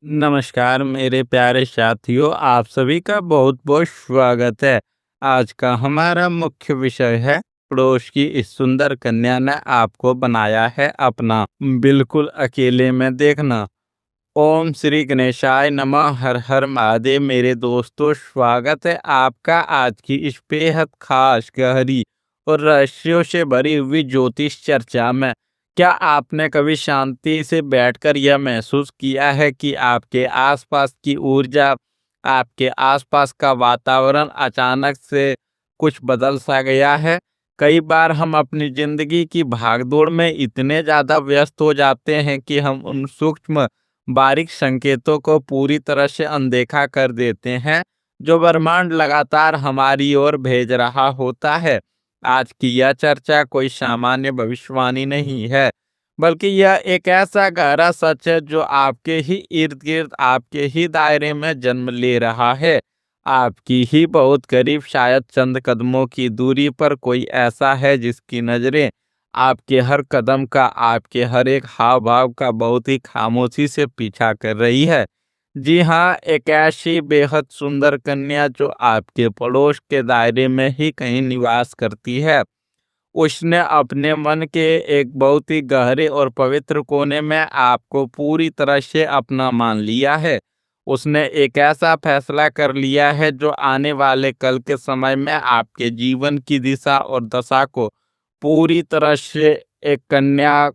नमस्कार मेरे प्यारे साथियों, आप सभी का बहुत बहुत स्वागत है। आज का हमारा मुख्य विषय है पड़ोस की इस सुंदर कन्या ने आपको बनाया है अपना, बिल्कुल अकेले में देखना। ओम श्री गणेशाय नमः, हर हर महादेव। मेरे दोस्तों, स्वागत है आपका आज की इस बेहद खास, गहरी और रहस्यों से भरी हुई ज्योतिष चर्चा में। क्या आपने कभी शांति से बैठकर यह महसूस किया है कि आपके आसपास की ऊर्जा, आपके आसपास का वातावरण अचानक से कुछ बदल सा गया है? कई बार हम अपनी जिंदगी की भागदौड़ में इतने ज्यादा व्यस्त हो जाते हैं कि हम उन सूक्ष्म बारीक संकेतों को पूरी तरह से अनदेखा कर देते हैं जो ब्रह्मांड लगातार हमारी ओर भेज रहा होता है। आज की यह चर्चा कोई सामान्य भविष्यवाणी नहीं है, बल्कि यह एक ऐसा गहरा सच है जो आपके ही इर्द गिर्द, आपके ही दायरे में जन्म ले रहा है। आपकी ही बहुत करीब, शायद चंद कदमों की दूरी पर कोई ऐसा है जिसकी नजरें आपके हर कदम का, आपके हर एक हाव भाव का बहुत ही खामोशी से पीछा कर रही है। जी हाँ, एक ऐसी बेहद सुंदर कन्या जो आपके पड़ोस के दायरे में ही कहीं निवास करती है। उसने अपने मन के एक बहुत ही गहरे और पवित्र कोने में आपको पूरी तरह से अपना मान लिया है। उसने एक ऐसा फैसला कर लिया है जो आने वाले कल के समय में आपके जीवन की दिशा और दशा को पूरी तरह से एक कन्या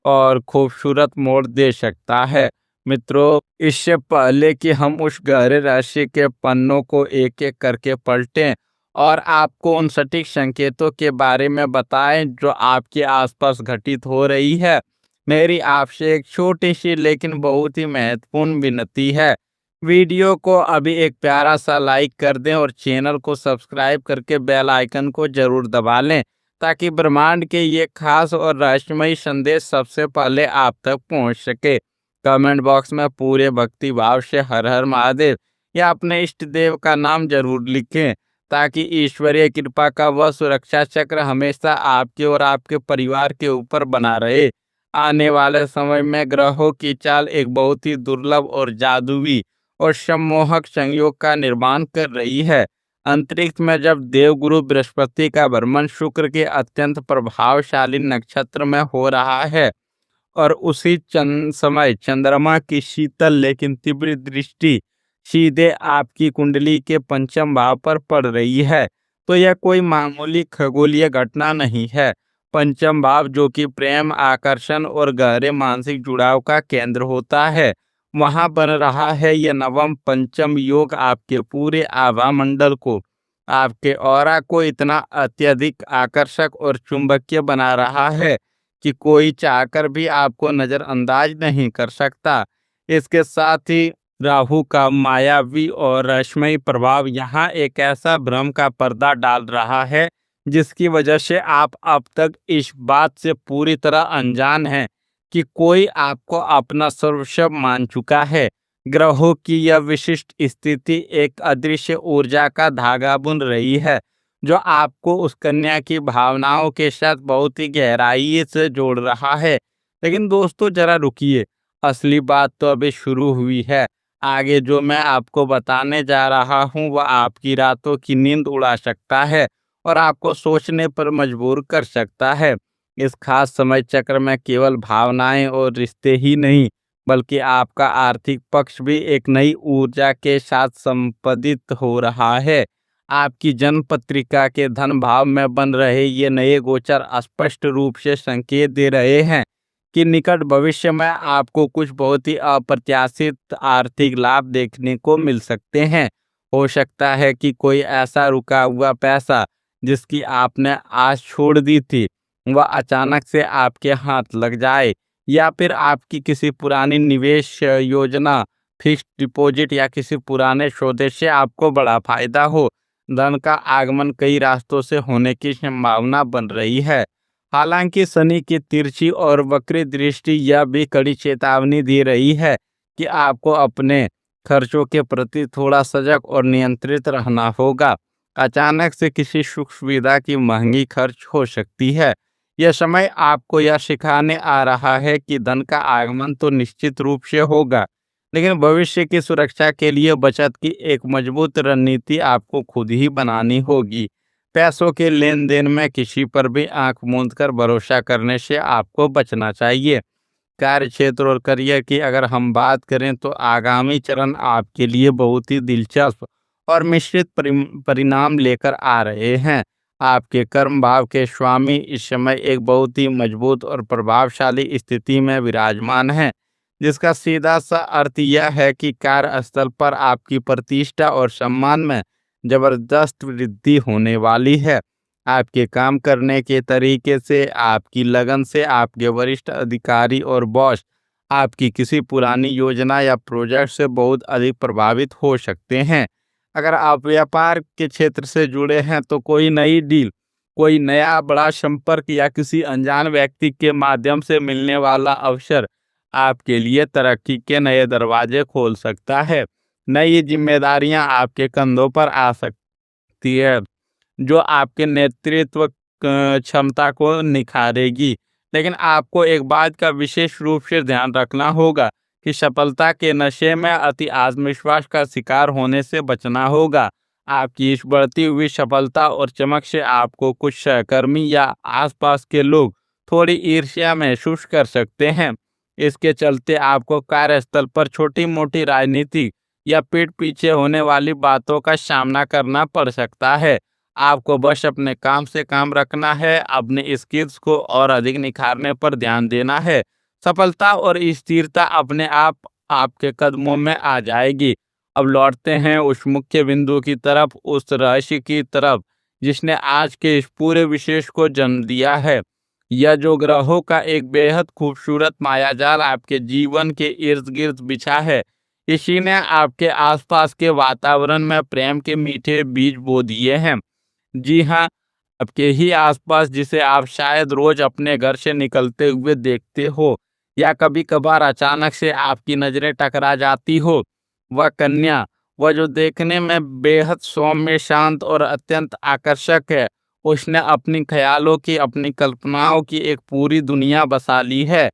और खूबसूरत मोड़ दे सकता है। मित्रों, इससे पहले कि हम उस गहरे रहस्य के पन्नों को एक एक करके पलटें और आपको उन सटीक संकेतों के बारे में बताएं जो आपके आसपास घटित हो रही है, मेरी आपसे एक छोटी सी लेकिन बहुत ही महत्वपूर्ण विनती है। वीडियो को अभी एक प्यारा सा लाइक कर दें और चैनल को सब्सक्राइब करके बेल आइकन को जरूर दबा लें, ताकि ब्रह्मांड के ये खास और रहस्यमयी संदेश सबसे पहले आप तक पहुंच सके। कमेंट बॉक्स में पूरे भक्ति भाव से हर हर महादेव या अपने इष्ट देव का नाम जरूर लिखें, ताकि ईश्वरीय कृपा का वह सुरक्षा चक्र हमेशा आपके और आपके परिवार के ऊपर बना रहे। आने वाले समय में ग्रहों की चाल एक बहुत ही दुर्लभ और जादुई और सम्मोहक संयोग का निर्माण कर रही है। अंतरिक्ष में जब देवगुरु बृहस्पति का भ्रमण शुक्र के अत्यंत प्रभावशाली नक्षत्र में हो रहा है और उसी समय चंद्रमा की शीतल लेकिन तीव्र दृष्टि सीधे आपकी कुंडली के पंचम भाव पर पड़ रही है, तो यह कोई मामूली खगोलीय घटना नहीं है। पंचम भाव, जो कि प्रेम, आकर्षण और गहरे मानसिक जुड़ाव का केंद्र होता है, वहां बन रहा है यह नवम पंचम योग आपके पूरे आभा मंडल को, आपके ऑरा को इतना अत्यधिक आकर्षक और चुंबकीय बना रहा है कि कोई चाहकर भी आपको नजरअंदाज नहीं कर सकता। इसके साथ ही राहु का मायावी और रश्मि प्रभाव यहाँ एक ऐसा भ्रम का पर्दा डाल रहा है जिसकी वजह से आप अब तक इस बात से पूरी तरह अनजान हैं कि कोई आपको अपना सर्वस्व मान चुका है। ग्रहों की यह विशिष्ट स्थिति एक अदृश्य ऊर्जा का धागा बुन रही है जो आपको उस कन्या की भावनाओं के साथ बहुत ही गहराई से जोड़ रहा है। लेकिन दोस्तों, जरा रुकिए, असली बात तो अभी शुरू हुई है। आगे जो मैं आपको बताने जा रहा हूँ वह आपकी रातों की नींद उड़ा सकता है और आपको सोचने पर मजबूर कर सकता है। इस खास समय चक्र में केवल भावनाएं और रिश्ते ही नहीं, बल्कि आपका आर्थिक पक्ष भी एक नई ऊर्जा के साथ संपदित हो रहा है। आपकी जन्म पत्रिका के धन भाव में बन रहे ये नए गोचर स्पष्ट रूप से संकेत दे रहे हैं कि निकट भविष्य में आपको कुछ बहुत ही अप्रत्याशित आर्थिक लाभ देखने को मिल सकते हैं। हो सकता है कि कोई ऐसा रुका हुआ पैसा जिसकी आपने आस छोड़ दी थी, वह अचानक से आपके हाथ लग जाए, या फिर आपकी किसी पुरानी निवेश योजना, फिक्स्ड डिपॉजिट या किसी पुराने सौदे से आपको बड़ा फायदा हो। धन का आगमन कई रास्तों से होने की संभावना बन रही है। हालांकि शनि की तिरछी और वक्री दृष्टि यह भी कड़ी चेतावनी दे रही है कि आपको अपने खर्चों के प्रति थोड़ा सजग और नियंत्रित रहना होगा। अचानक से किसी सुख सुविधा की महंगी खर्च हो सकती है। यह समय आपको यह सिखाने आ रहा है कि धन का आगमन तो निश्चित रूप से होगा, लेकिन भविष्य की सुरक्षा के लिए बचत की एक मजबूत रणनीति आपको खुद ही बनानी होगी। पैसों के लेन-देन में किसी पर भी आँख मूंद कर भरोसा करने से आपको बचना चाहिए। कार्य क्षेत्र और करियर की अगर हम बात करें तो आगामी चरण आपके लिए बहुत ही दिलचस्प और मिश्रित परिणाम लेकर आ रहे हैं। आपके कर्म भाव के स्वामी इस समय एक बहुत ही मजबूत और प्रभावशाली स्थिति में विराजमान हैं, जिसका सीधा सा अर्थ यह है कि कार्यस्थल पर आपकी प्रतिष्ठा और सम्मान में जबरदस्त वृद्धि होने वाली है। आपके काम करने के तरीके से, आपकी लगन से आपके वरिष्ठ अधिकारी और बॉस आपकी किसी पुरानी योजना या प्रोजेक्ट से बहुत अधिक प्रभावित हो सकते हैं। अगर आप व्यापार के क्षेत्र से जुड़े हैं तो कोई नई डील, कोई नया बड़ा संपर्क या किसी अनजान व्यक्ति के माध्यम से मिलने वाला अवसर आपके लिए तरक्की के नए दरवाजे खोल सकता है। नई जिम्मेदारियां आपके कंधों पर आ सकती है, जो आपके नेतृत्व क्षमता को निखारेगी। लेकिन आपको एक बात का विशेष रूप से ध्यान रखना होगा कि सफलता के नशे में अति आत्मविश्वास का शिकार होने से बचना होगा। आपकी इस बढ़ती हुई सफलता और चमक से आपको कुछ सहकर्मी या आसपास के लोग थोड़ी ईर्ष्या महसूस कर सकते हैं। इसके चलते आपको कार्यस्थल पर छोटी-मोटी राजनीति या पीठ पीछे होने वाली बातों का सामना करना पड़ सकता है। आपको बस अपने काम से काम रखना है, अपने स्किल्स को और अधिक निखारने पर ध्यान देना है। सफलता और स्थिरता अपने आप आपके कदमों में आ जाएगी। अब लौटते हैं उस मुख्य बिंदु की तरफ, उस रहस्य की तरफ जिसने आज के इस पूरे विशेष को जन्म दिया है। यह जो ग्रहों का एक बेहद खूबसूरत मायाजाल आपके जीवन के इर्द-गिर्द बिछा है, इसी ने आपके आसपास के वातावरण में प्रेम के मीठे बीज बो दिए हैं। जी हाँ, आपके ही आसपास जिसे आप शायद रोज अपने घर से निकलते हुए देखते हो या कभी-कभार अचानक से आपकी नज़रें टकरा जाती हो, वह कन्या, वह जो देखने में बेहद सौम्य, शांत और अत्यंत आकर्षक है, उसने अपनी ख़्यालों की, अपनी कल्पनाओं की एक पूरी दुनिया बसा ली है,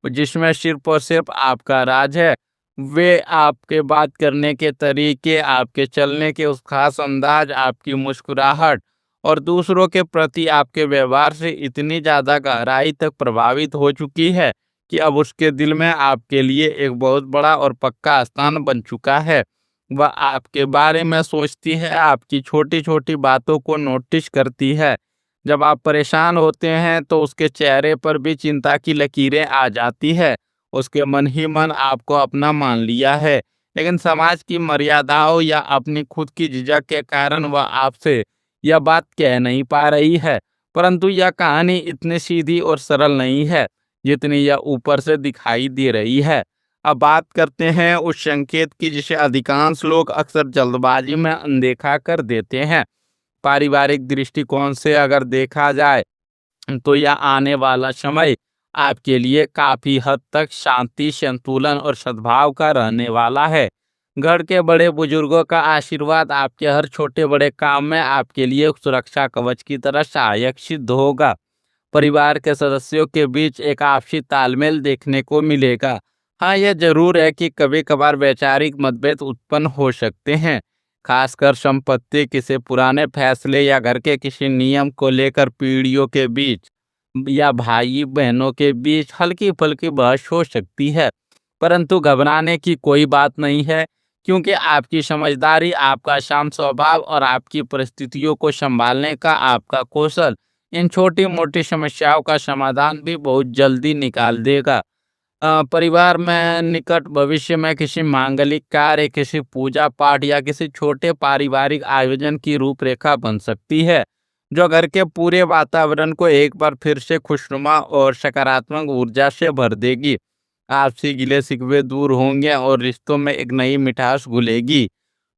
जिसमें सिर्फ़ और सिर्फ़ आपका राज है। वे आपके बात करने के तरीके, आपके चलने के उस ख़ास अंदाज़, आपकी मुस्कुराहट और दूसरों के प्रति आपके व्यवहार से इतनी ज़्यादा गहराई तक प्रभावित हो चुकी है कि अब उसके दिल में आपके लिए एक बहुत बड़ा और पक्का स्थान बन चुका है। वह आपके बारे में सोचती है, आपकी छोटी-छोटी बातों को नोटिस करती है। जब आप परेशान होते हैं तो उसके चेहरे पर भी चिंता की लकीरें आ जाती है। उसके मन ही मन आपको अपना मान लिया है, लेकिन समाज की मर्यादाओं या अपनी खुद की झिझक के कारण वह आपसे यह बात कह नहीं पा रही है। परंतु यह कहानी इतनी सीधी और सरल नहीं है, जितनी यह ऊपर से दिखाई दे रही है। अब बात करते हैं उस संकेत की जिसे अधिकांश लोग अक्सर जल्दबाजी में अनदेखा कर देते हैं। पारिवारिक दृष्टिकोण से अगर देखा जाए तो यह आने वाला समय आपके लिए काफी हद तक शांति, संतुलन और सद्भाव का रहने वाला है। घर के बड़े बुजुर्गों का आशीर्वाद आपके हर छोटे बड़े काम में आपके लिए एक सुरक्षा कवच की तरह सहायक सिद्ध होगा। परिवार के सदस्यों के बीच एक आपसी तालमेल देखने को मिलेगा। हाँ, यह जरूर है कि कभी कभार वैचारिक मतभेद उत्पन्न हो सकते हैं, खासकर संपत्ति, किसी पुराने फैसले या घर के किसी नियम को लेकर पीढ़ियों के बीच या भाई बहनों के बीच हल्की फुल्की बहस हो सकती है। परंतु घबराने की कोई बात नहीं है, क्योंकि आपकी समझदारी, आपका शांत स्वभाव और आपकी परिस्थितियों को संभालने का आपका कौशल इन छोटी मोटी समस्याओं का समाधान भी बहुत जल्दी निकाल देगा। परिवार में निकट भविष्य में किसी मांगलिक कार्य, किसी पूजा पाठ या किसी छोटे पारिवारिक आयोजन की रूपरेखा बन सकती है, जो घर के पूरे वातावरण को एक बार फिर से खुशनुमा और सकारात्मक ऊर्जा से भर देगी। आपसी गिले शिकवे दूर होंगे और रिश्तों में एक नई मिठास घुलेगी।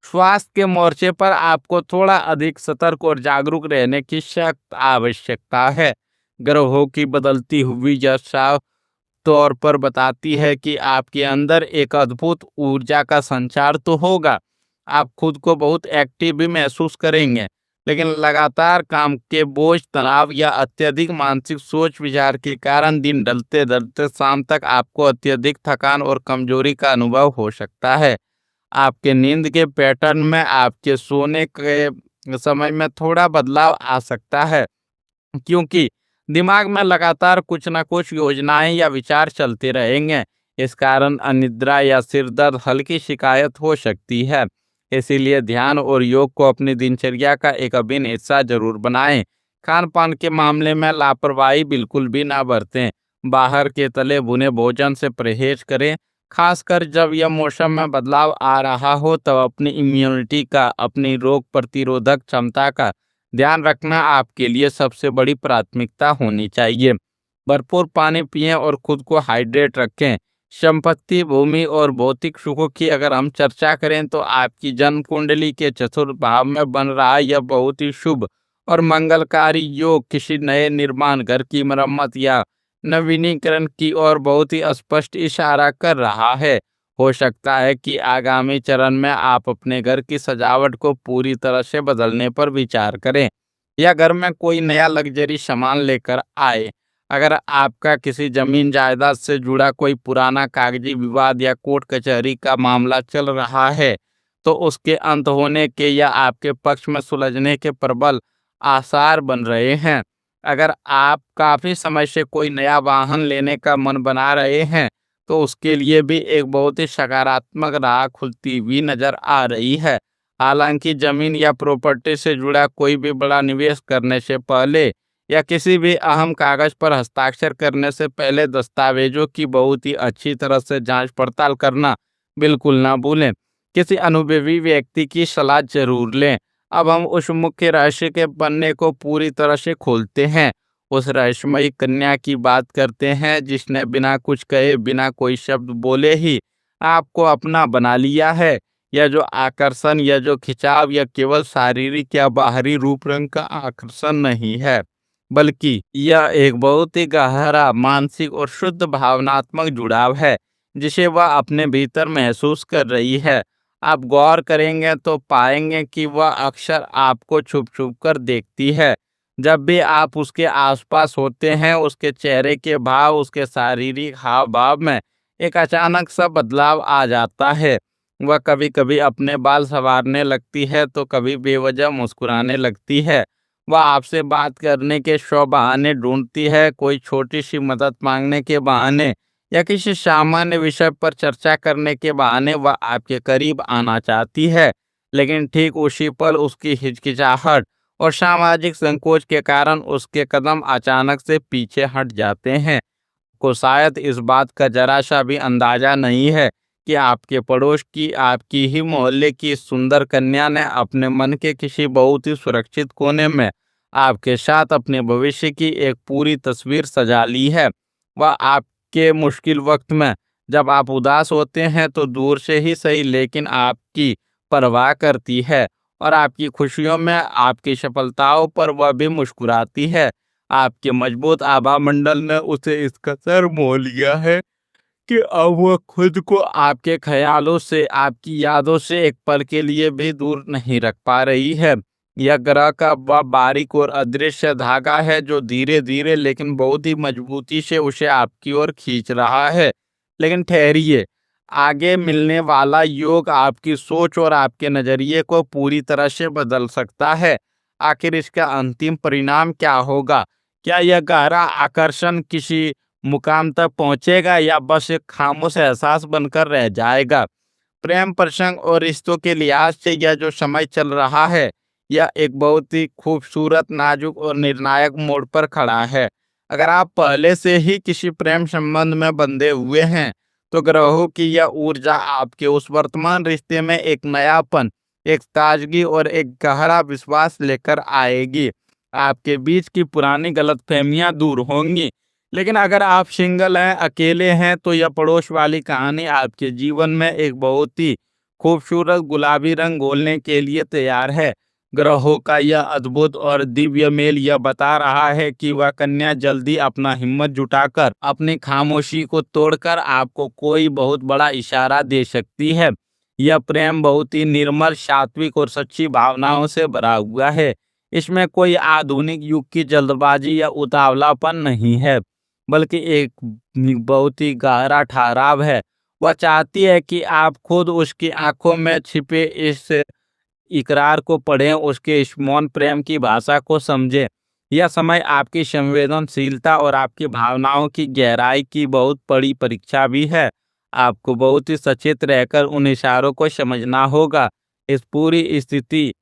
स्वास्थ्य के मोर्चे पर आपको थोड़ा अधिक सतर्क और जागरूक रहने की सख्त आवश्यकता है। ग्रहों की बदलती हुई यह साफ तौर पर बताती है कि आपके अंदर एक अद्भुत ऊर्जा का संचार तो होगा। आप खुद को बहुत एक्टिव भी महसूस करेंगे, लेकिन लगातार काम के बोझ, तनाव या अत्यधिक मानसिक सोच विचार के कारण दिन ढलते ढलते शाम तक आपको अत्यधिक थकान और कमजोरी का अनुभव हो सकता है। आपके नींद के पैटर्न में आपके सोने के समय में थोड़ा बदलाव आ सकता है, क्योंकि दिमाग में लगातार कुछ न कुछ योजनाएं या विचार चलते रहेंगे। इस कारण अनिद्रा या सिर दर्द हल्की शिकायत हो सकती है। इसीलिए ध्यान और योग को अपनी दिनचर्या का एक अभिन्न हिस्सा जरूर बनाएं। खान पान के मामले में लापरवाही बिल्कुल भी ना बरतें। बाहर के तले भुने भोजन से परहेज करें। खासकर जब यह मौसम में बदलाव आ रहा हो, तब अपनी इम्यूनिटी का, अपनी रोग प्रतिरोधक क्षमता का ध्यान रखना आपके लिए सबसे बड़ी प्राथमिकता होनी चाहिए। भरपूर पानी पिएं और खुद को हाइड्रेट रखें। संपत्ति, भूमि और भौतिक सुखों की अगर हम चर्चा करें, तो आपकी जन्म कुंडली के चतुर्थ भाव में बन रहा यह बहुत ही शुभ और मंगलकारी योग किसी नए निर्माण, घर की मरम्मत या नवीनीकरण की ओर बहुत ही स्पष्ट इशारा कर रहा है। हो सकता है कि आगामी चरण में आप अपने घर की सजावट को पूरी तरह से बदलने पर विचार करें या घर में कोई नया लग्जरी सामान लेकर आए। अगर आपका किसी जमीन जायदाद से जुड़ा कोई पुराना कागजी विवाद या कोर्ट कचहरी का मामला चल रहा है, तो उसके अंत होने के या आपके पक्ष में सुलझने के प्रबल आसार बन रहे हैं। अगर आप काफी समय से कोई नया वाहन लेने का मन बना रहे हैं, तो उसके लिए भी एक बहुत ही सकारात्मक राह खुलती हुई नजर आ रही है। हालांकि जमीन या प्रॉपर्टी से जुड़ा कोई भी बड़ा निवेश करने से पहले या किसी भी अहम कागज पर हस्ताक्षर करने से पहले दस्तावेजों की बहुत ही अच्छी तरह से जांच पड़ताल करना बिल्कुल ना भूलें। किसी अनुभवी व्यक्ति की सलाह जरूर लें। अब हम उस मुख्य रहस्य के पन्ने को पूरी तरह से खोलते हैं। उस रहस्यमयी कन्या की बात करते हैं जिसने बिना कुछ कहे, बिना कोई शब्द बोले ही आपको अपना बना लिया है। यह जो आकर्षण, यह जो खिंचाव, यह केवल शारीरिक या बाहरी रूप रंग का आकर्षण नहीं है, बल्कि यह एक बहुत ही गहरा मानसिक और शुद्ध भावनात्मक जुड़ाव है जिसे वह अपने भीतर महसूस कर रही है। आप गौर करेंगे तो पाएंगे कि वह अक्सर आपको छुप छुप कर देखती है। जब भी आप उसके आसपास होते हैं, उसके चेहरे के भाव, उसके शारीरिक हाव भाव में एक अचानक सा बदलाव आ जाता है। वह कभी कभी अपने बाल संवारने लगती है, तो कभी बेवजह मुस्कुराने लगती है। वह आपसे बात करने के सौ बहाने ढूंढती है, कोई छोटी सी मदद मांगने के बहाने या किसी सामान्य विषय पर चर्चा करने के बहाने वह आपके करीब आना चाहती है। लेकिन ठीक उसी पल उसकी हिचकिचाहट और सामाजिक संकोच के कारण उसके कदम अचानक से पीछे हट जाते हैं। को शायद इस बात का जरा सा भी अंदाजा नहीं है कि आपके पड़ोस की, आपकी ही मोहल्ले की सुंदर कन्या ने अपने मन के किसी बहुत ही सुरक्षित कोने में आपके साथ अपने भविष्य की एक पूरी तस्वीर सजा ली है। वह आपके मुश्किल वक्त में, जब आप उदास होते हैं, तो दूर से ही सही लेकिन आपकी परवाह करती है और आपकी खुशियों में, आपकी सफलताओं पर वह भी मुस्कुराती है। आपके मजबूत आभा मंडल ने उसे इस कदर मोह लिया है कि अब वह खुद को आपके ख्यालों से, आपकी यादों से एक पल के लिए भी दूर नहीं रख पा रही है। यह ग्रह का वह बारीक और अदृश्य धागा है जो धीरे धीरे लेकिन बहुत ही मजबूती से उसे आपकी ओर खींच रहा है। लेकिन ठहरिए, आगे मिलने वाला योग आपकी सोच और आपके नजरिए को पूरी तरह से बदल सकता है। आखिर इसका अंतिम परिणाम क्या होगा? क्या यह गहरा आकर्षण किसी मुकाम तक पहुंचेगा या बस एक खामोश एहसास बनकर रह जाएगा? प्रेम प्रसंग और रिश्तों के लिहाज से यह जो समय चल रहा है, यह एक बहुत ही खूबसूरत, नाजुक और निर्णायक मोड़ पर खड़ा है। अगर आप पहले से ही किसी प्रेम संबंध में बंधे हुए हैं, तो ग्रहों की यह ऊर्जा आपके उस वर्तमान रिश्ते में एक नयापन, एक ताजगी और एक गहरा विश्वास लेकर आएगी। आपके बीच की पुरानी गलतफहमियां दूर होंगी। लेकिन अगर आप सिंगल हैं, अकेले हैं, तो यह पड़ोस वाली कहानी आपके जीवन में एक बहुत ही खूबसूरत गुलाबी रंग घोलने के लिए तैयार है। ग्रहों का यह अद्भुत और दिव्य मेल यह बता रहा है कि वह कन्या जल्दी अपना हिम्मत जुटाकर, अपनी खामोशी को तोड़कर आपको कोई बहुत बड़ा इशारा दे सकती है। यह प्रेम बहुत ही निर्मल, सात्विक और सच्ची भावनाओं से भरा हुआ है। इसमें कोई आधुनिक युग की जल्दबाजी या उतावलापन नहीं है, बल्कि एक बहुत ही गहरा ठहराव है। वह चाहती है कि आप खुद उसकी आंखों में छिपे इस इकरार को पढ़ें, उसके इस मौन प्रेम की भाषा को समझें। यह समय आपकी संवेदनशीलता और आपकी भावनाओं की गहराई की बहुत बड़ी परीक्षा भी है। आपको बहुत ही सचेत रहकर उन इशारों को समझना होगा। इस पूरी स्थिति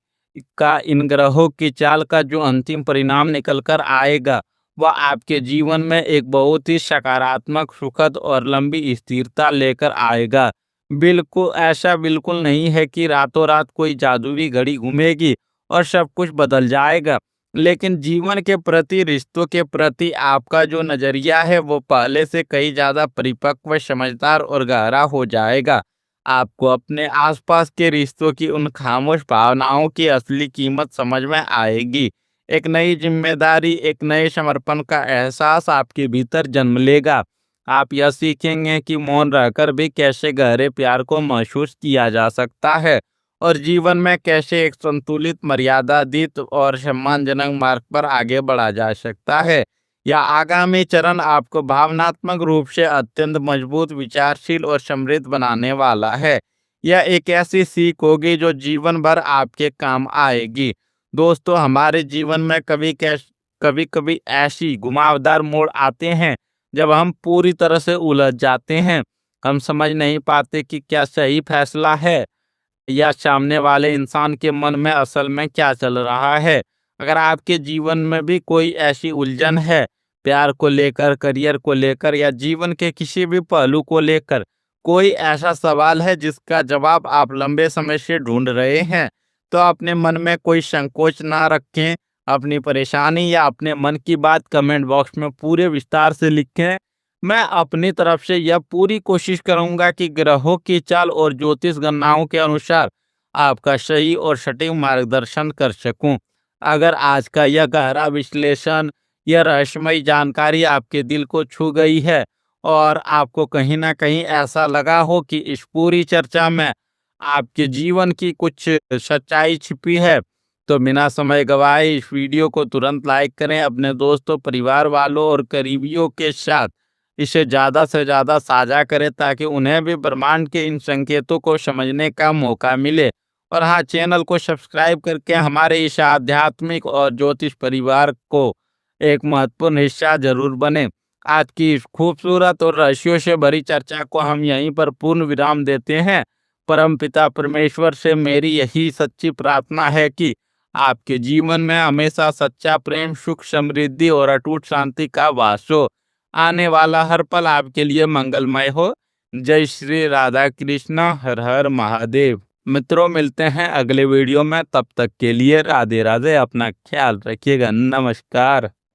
का इन ग्रहों की चाल का जो अंतिम परिणाम निकल कर आएगा, वह आपके जीवन में एक बहुत ही सकारात्मक, सुखद और लंबी स्थिरता लेकर आएगा। बिल्कुल ऐसा बिल्कुल नहीं है कि रातों रात कोई जादुई घड़ी घूमेगी और सब कुछ बदल जाएगा। लेकिन जीवन के प्रति, रिश्तों के प्रति आपका जो नज़रिया है वो पहले से कहीं ज़्यादा परिपक्व, समझदार और गहरा हो जाएगा। आपको अपने आसपास के रिश्तों की उन खामोश भावनाओं की असली कीमत समझ में आएगी। एक नई जिम्मेदारी, एक नए समर्पण का एहसास आपके भीतर जन्म लेगा। आप यह सीखेंगे कि मौन रहकर भी कैसे गहरे प्यार को महसूस किया जा सकता है और जीवन में कैसे एक संतुलित, मर्यादातीत और सम्मानजनक मार्ग पर आगे बढ़ा जा सकता है। यह आगामी चरण आपको भावनात्मक रूप से अत्यंत मजबूत, विचारशील और समृद्ध बनाने वाला है। यह एक ऐसी सीख होगी जो जीवन भर आपके काम आएगी। दोस्तों, हमारे जीवन में कभी कभी ऐसी घुमावदार मोड़ आते हैं जब हम पूरी तरह से उलझ जाते हैं। हम समझ नहीं पाते कि क्या सही फैसला है या सामने वाले इंसान के मन में असल में क्या चल रहा है। अगर आपके जीवन में भी कोई ऐसी उलझन है, प्यार को लेकर, करियर को लेकर या जीवन के किसी भी पहलू को लेकर, कोई ऐसा सवाल है जिसका जवाब आप लंबे समय से ढूंढ रहे हैं, तो अपने मन में कोई संकोच ना रखें। अपनी परेशानी या अपने मन की बात कमेंट बॉक्स में पूरे विस्तार से लिखें। मैं अपनी तरफ से यह पूरी कोशिश करूंगा कि ग्रहों की चाल और ज्योतिष गणनाओं के अनुसार आपका सही और सटीक मार्गदर्शन कर सकूं। अगर आज का यह गहरा विश्लेषण, यह रहस्यमयी जानकारी आपके दिल को छू गई है और आपको कहीं ना कहीं ऐसा लगा हो कि इस पूरी चर्चा में आपके जीवन की कुछ सच्चाई छिपी है, तो बिना समय गवाए इस वीडियो को तुरंत लाइक करें। अपने दोस्तों, परिवार वालों और करीबियों के साथ इसे ज़्यादा से ज़्यादा साझा करें ताकि उन्हें भी ब्रह्मांड के इन संकेतों को समझने का मौका मिले। और हाँ, चैनल को सब्सक्राइब करके हमारे इस आध्यात्मिक और ज्योतिष परिवार को एक महत्वपूर्ण हिस्सा जरूर बने। आज की इस खूबसूरत और रहस्यों से भरी चर्चा को हम यहीं पर पूर्ण विराम देते हैं। परमपिता परमेश्वर से मेरी यही सच्ची प्रार्थना है कि आपके जीवन में हमेशा सच्चा प्रेम, सुख, समृद्धि और अटूट शांति का वास हो। आने वाला हर पल आपके लिए मंगलमय हो। जय श्री राधा कृष्ण, हर हर महादेव। मित्रों, मिलते हैं अगले वीडियो में। तब तक के लिए राधे राधे। अपना ख्याल रखिएगा। नमस्कार।